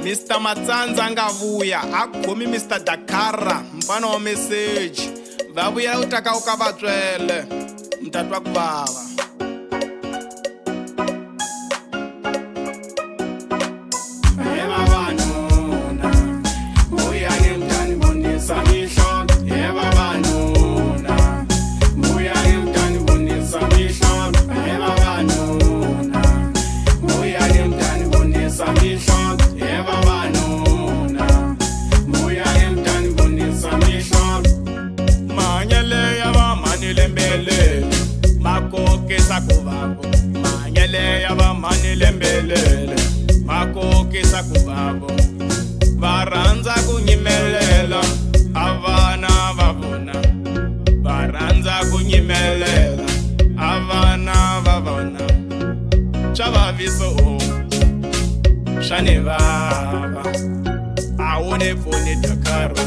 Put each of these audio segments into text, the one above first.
Mr. Matsanza ngavuya akhomi Mr. Dakara mfana wa message vavuya utaka ukavatswele mtatwa kuvava manyele ya va manile mbelele makokisa kuvavo varanza kunyimelela avana vavona varanza kunyimelela avana vavona chavaviso shane vava awone pone Dakara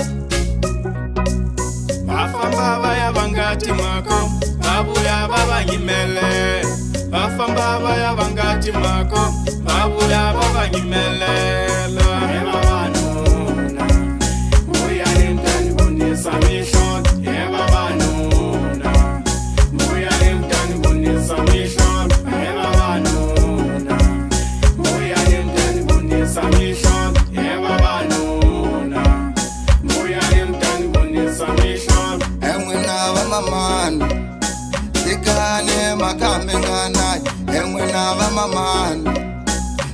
vafamba vaya vangati mako vavuya vavanyimele vafamba vaya vangati mako vavuya vavanyimelela evavanuna muyani mtani bonisa mission evavanuna muyani mtani bonisa mission evavanuna muyani mtani bonisa mission evavanuna muyani mtani bonisa mission emwena vamamani sikane makamengana emwena vamamani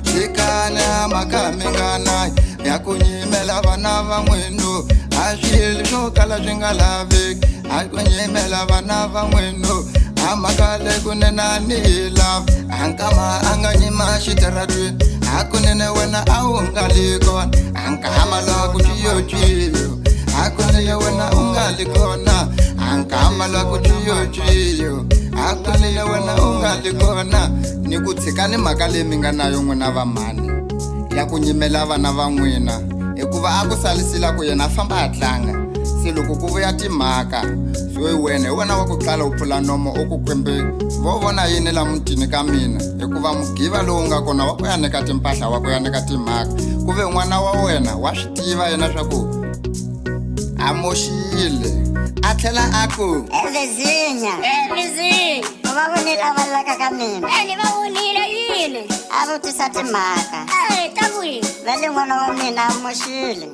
sikane makamengana yakunyimela vana vamwenu azvili zvokala zvingalaveki akunyimela vana vamwenu amakale kunenanila ankama anganyima xitaratweni akunene wena aungalikona ankamala kuciyociyo akunene wena ungalikona ankamala kuciyociyo akunene wena ungalikona ni ku tshikani mhaka leyi mi nga nayo n'wina vamhani ya ku nyimela vana va n'wina hikuva a ku salisila ku yena a famba a tlanga se loko ku vuya timhaka so hi wena wa ku qala u pfula nomo u ku kwembe vo vona yini la mutini ka mina hikuva mugiva lowu nga kona wa ku ya nyika timpahla wa ku ya nyika timhaka ku ve n'wana wa wena wa swi tiva yena swa ku a moxile a tlhela a ku Vizinha va vonile va laka ka mina ni va vonile yini a vutisa timhaka ta kwihi va le n'wana wa mina a moxile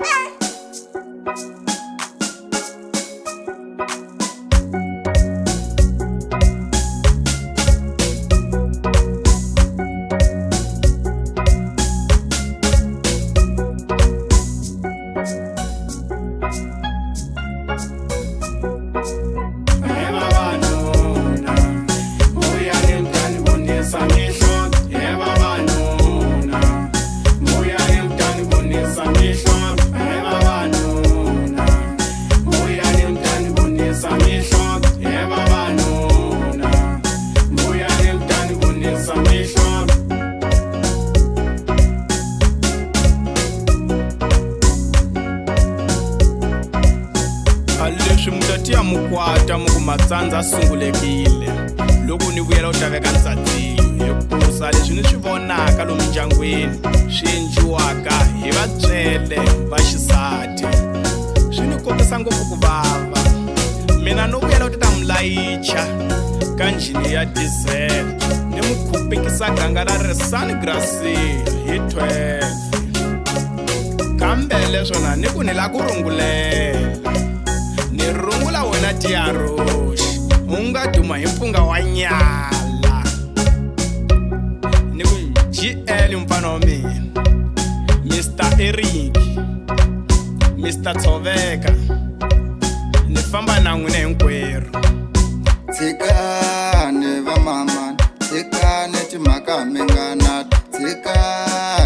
leswi mutati ya mukwata muku Matsanza sungulekile loko ni vuyela u ta veka ntsatiyo hikusa leswi ni swi vonaka lomu ndyangwini swi endliwaka hi vatswele va xisati swi ni kokisa ngopfu ku vava mina no vuyela u ta ta mulayicha ka njhini ya diesel ni mu khupikisa ganga ra Risani Gracia hi 12 kambe leswona ni ku ni la ku rungulela ni rungula wena tiyaroxi u nga duma hi mpunga wa nyala ni ku GL mfana wa mina Mr. Eric Mr. Tshoveka ni famba na n'wina hinkwerhu tshikane vamamani tshikane timhaka mi nga na tshikane